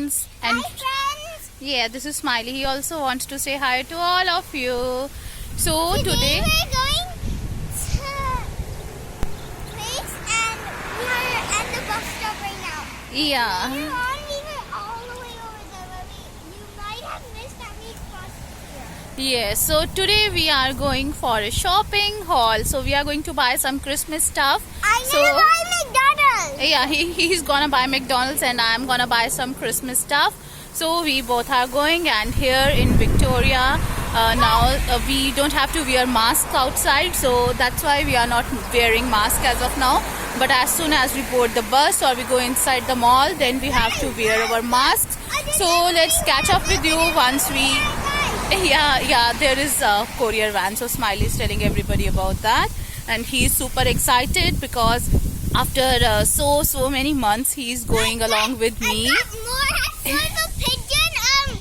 McDonald's. And Hi friends! yeah, this is Smiley. He also wants to say hi to all of you. So Today we're going to place and we're at the bus stop right now. yeah. Later on we were all the way over there where you might have missed that we crossed here. Yes, so today we are going for a shopping haul. So we are going to buy some Christmas stuff. I'm gonna buy McDonald's! Yeah, he's gonna buy McDonald's and I'm gonna buy some Christmas stuff. So we both are going, and here in Victoria now we don't have to wear masks outside, so that's why we are not wearing masks as of now. But as soon as we board the bus or we go inside the mall, then we have to wear our masks. So let's catch up with you once we... Yeah, there is a courier van, so Smiley is telling everybody about that, and he's super excited because after so many months he's going along with me. I got more hats. So if a pigeon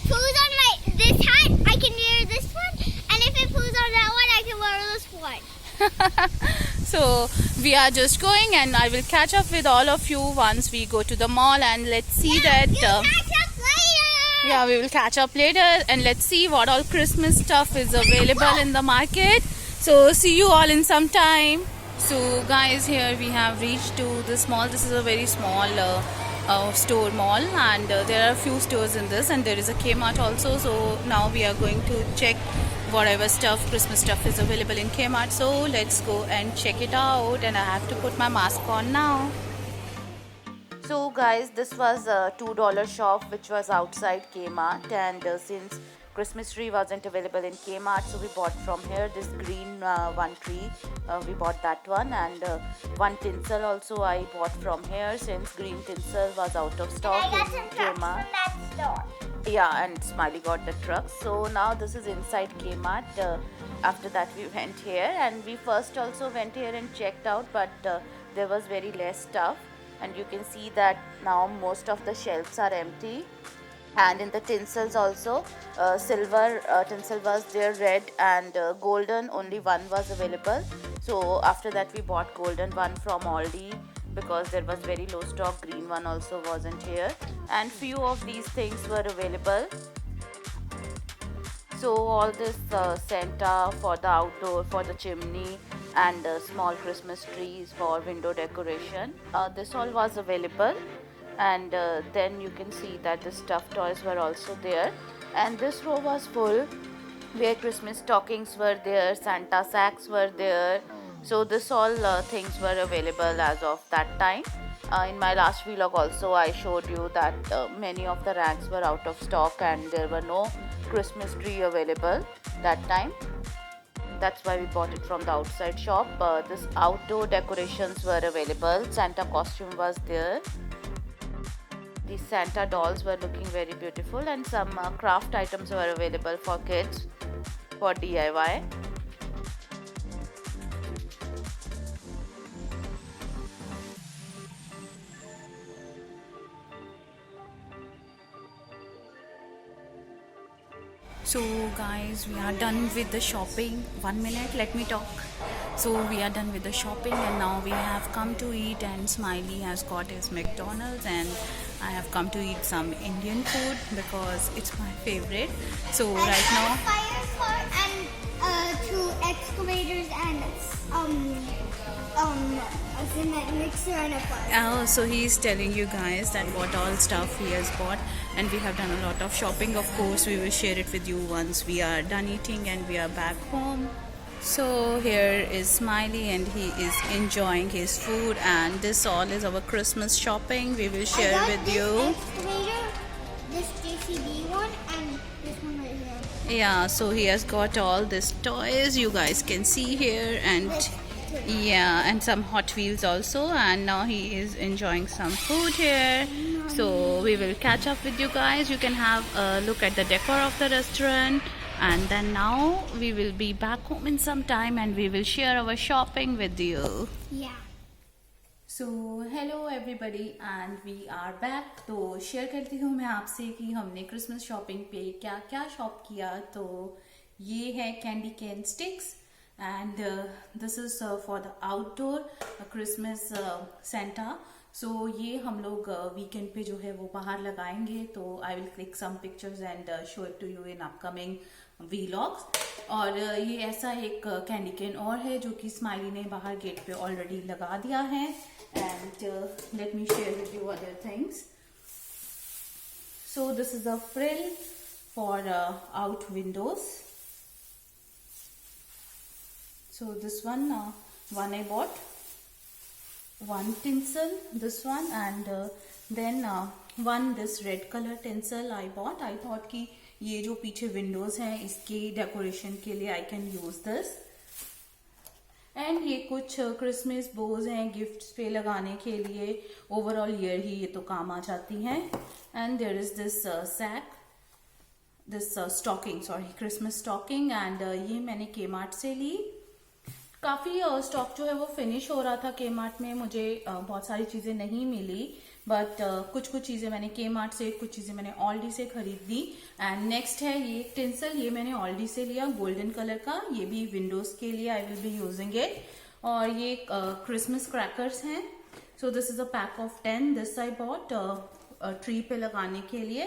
poos on this hat, I can wear this one, and if it poos on that one, I can wear this one. So we are just going, and I will catch up with all of you once we go to the mall, and let's see that... Yeah, we will catch up later, and let's see what all Christmas stuff is available in the market. So see you all in some time. So guys, here we have reached to this mall. This is a very small store mall, and there are a few stores in this, and there is a Kmart also. So now we are going to check whatever stuff, Christmas stuff is available in Kmart. So let's go and check it out, and I have to put my mask on now. So guys, this was a $2 shop which was outside Kmart, and since Christmas tree wasn't available in Kmart, so we bought from here this green one tree. We bought that one, and one tinsel also I bought from here since green tinsel was out of stock in Kmart. From that store. Yeah, and Smiley got the truck. So now this is inside Kmart. After that we went here, and we first also went here and checked out, but there was very less stuff. And you can see that now most of the shelves are empty, and in the tinsels also silver tinsel was there, red and golden only one was available. So after that we bought golden one from Aldi because there was very low stock. Green one also wasn't here, and few of these things were available. So all this Santa for the outdoor, for the chimney, and small Christmas trees for window decoration, this all was available. And then you can see that the stuffed toys were also there, and this row was full where Christmas stockings were there, Santa sacks were there. So this all things were available as of that time. In my last vlog also I showed you that many of the racks were out of stock and there were no Christmas tree available that time. That's why we bought it from the outside shop. This outdoor decorations were available. Santa costume was there. These Santa dolls were looking very beautiful, and some craft items were available for kids for DIY. So guys, we are done with the shopping. 1 minute, let me talk. So we are done with the shopping, and now we have come to eat, and Smiley has got his McDonald's, and I have come to eat some Indian food because it's my favorite. So right now, Fire car and two excavators and a cement mixer and a fire. so he is telling you guys that what all stuff he has bought, and we have done a lot of shopping. Of course, we will share it with you once we are done eating and we are back home. So here is Smiley, and he is enjoying his food, and this all is our Christmas shopping. We will share with you. Excavator, this JCB one, and this one right here. Yeah, so he has got all these toys you guys can see here, and yeah, and some Hot Wheels also, and now he is enjoying some food here. So we will catch up with you guys. You can have a look at the decor of the restaurant, and then now we will be back home in some time, and we will share our shopping with you. Yeah. So hello everybody, and we are back. तो share करती हूँ मैं आपसे कि हमने Christmas shopping पे क्या क्या शॉप किया. तो ये है candy can sticks, and this is for the outdoor Christmas Santa. So ये हम लोग वीकेंड पे जो है वो बाहर लगाएंगे, तो I will click some pictures and show it to you in upcoming vlogs. और ये ऐसा एक कैंडी कैन और है जो कि स्माइली ने बाहर गेट पे ऑलरेडी लगा दिया है. And let me share with you other things. So this is a frill for out windows. So this one I bought one tinsel, this one, and then one this red color tinsel I bought. I thought कि ये जो पीछे Windows हैं इसके decoration के लिए I can use this. And ये कुछ क्रिसमस बोज हैं गिफ्ट्स पे लगाने के लिए. ओवरऑल ईयर ही ये तो काम आ जाती हैं. And there is this sack, this stocking, sorry Christmas stocking. एंड ये मैंने केमार्ट से ली. काफ़ी स्टॉक जो है वो फिनिश हो रहा था केमार्ट में. मुझे बहुत सारी चीज़ें नहीं मिली, बट कुछ चीज़ें मैंने केमार्ट से, कुछ चीज़ें मैंने ऑल्डी से खरीद ली. एंड नेक्स्ट है ये टिंसल. ये मैंने ऑल्डी से लिया, गोल्डन कलर का. ये भी विंडोज के लिए I will be using it. और ये क्रिसमस क्रैकर्स हैं. So this is a pack of 10. This I bought tree पे लगाने के लिए.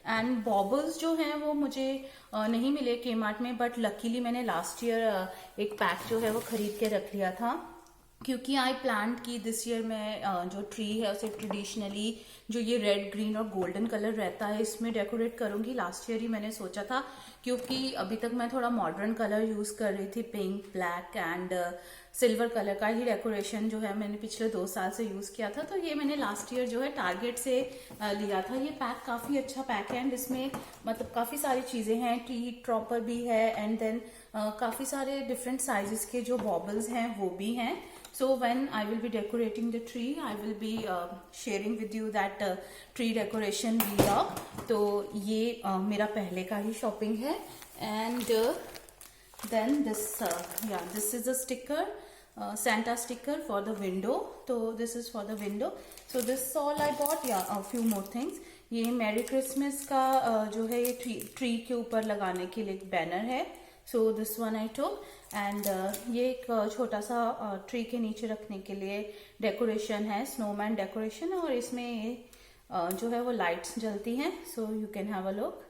एंड बॉबल्स जो हैं वो मुझे नहीं मिले केमार्ट में, बट लकीली मैंने लास्ट ईयर एक पैक जो है वो खरीद के रख लिया था, क्योंकि आई प्लान की दिस ईयर मैं जो ट्री है उसे ट्रेडिशनली जो ये रेड, ग्रीन और गोल्डन कलर रहता है इसमें डेकोरेट करूंगी. लास्ट ईयर ही मैंने सोचा था, क्योंकि अभी तक मैं थोड़ा मॉडर्न कलर यूज कर रही थी. Pink, black and silver colour का ही डेकोरेशन जो है मैंने पिछले 2 साल से यूज किया था. तो ये मैंने लास्ट ईयर जो है टारगेट से लिया था. ये पैक काफी अच्छा पैक है एंड इसमें मतलब काफी सारी चीजें हैं. टी ट्रॉपर भी है एंड देन काफी सारे डिफरेंट साइजेस के जो बॉबल्स हैं वो भी हैं. So when I will be decorating the tree, I will be sharing with you that tree decoration vlog. तो ये मेरा पहले का ही शॉपिंग है. And then this is a sticker, Santa sticker for the window. So this is for the window. So this all I bought. Yeah, a few more things. ये merry Christmas का जो है ये ट्री के ऊपर लगाने के लिए एक बैनर है. So this one I took. And ये एक छोटा सा ट्री के नीचे रखने के लिए डेकोरेशन है, स्नोमैन डेकोरेशन. और इसमें ये जो है वो लाइट्स जलती हैं. So you can have a look.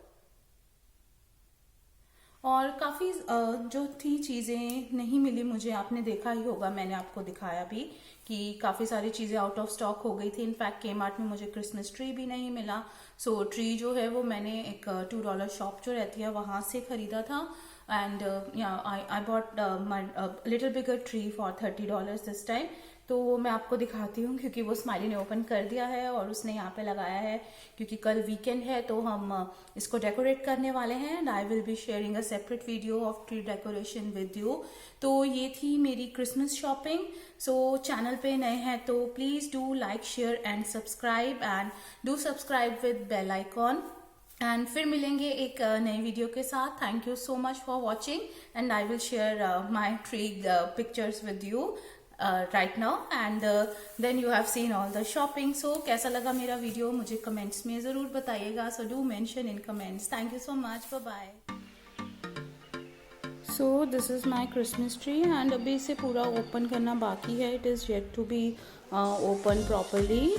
और काफ़ी जो थी चीज़ें नहीं मिली मुझे, आपने देखा ही होगा, मैंने आपको दिखाया भी कि काफ़ी सारी चीज़ें आउट ऑफ स्टॉक हो गई थी. इनफैक्ट केमार्ट में मुझे क्रिसमस ट्री भी नहीं मिला. सो ट्री जो है वो मैंने एक $2 शॉप जो रहती है वहाँ से ख़रीदा था. And I bought my little bigger tree for $30 this time. तो वो मैं आपको दिखाती हूँ, क्योंकि वो स्माइली ने ओपन कर दिया है और उसने यहाँ पे लगाया है, क्योंकि कल वीकेंड है तो हम इसको डेकोरेट करने वाले हैं. And I will be sharing a separate video of tree decoration with you. तो ये थी मेरी क्रिसमस शॉपिंग. सो चैनल पे नए हैं तो please do like, share and subscribe. And do subscribe with bell icon. And फिर मिलेंगे एक नई वीडियो के साथ. Thank you so much for watching. And I will share my tree pictures with you right now. And then you have seen all the shopping. So कैसा लगा मेरा video मुझे कमेंट्स में ज़रूर बताइएगा. So do mention in comments. Thank you so much. Bye bye. So this is my Christmas tree and अभी इसे पूरा ओपन करना बाकी है. It is yet to be open properly.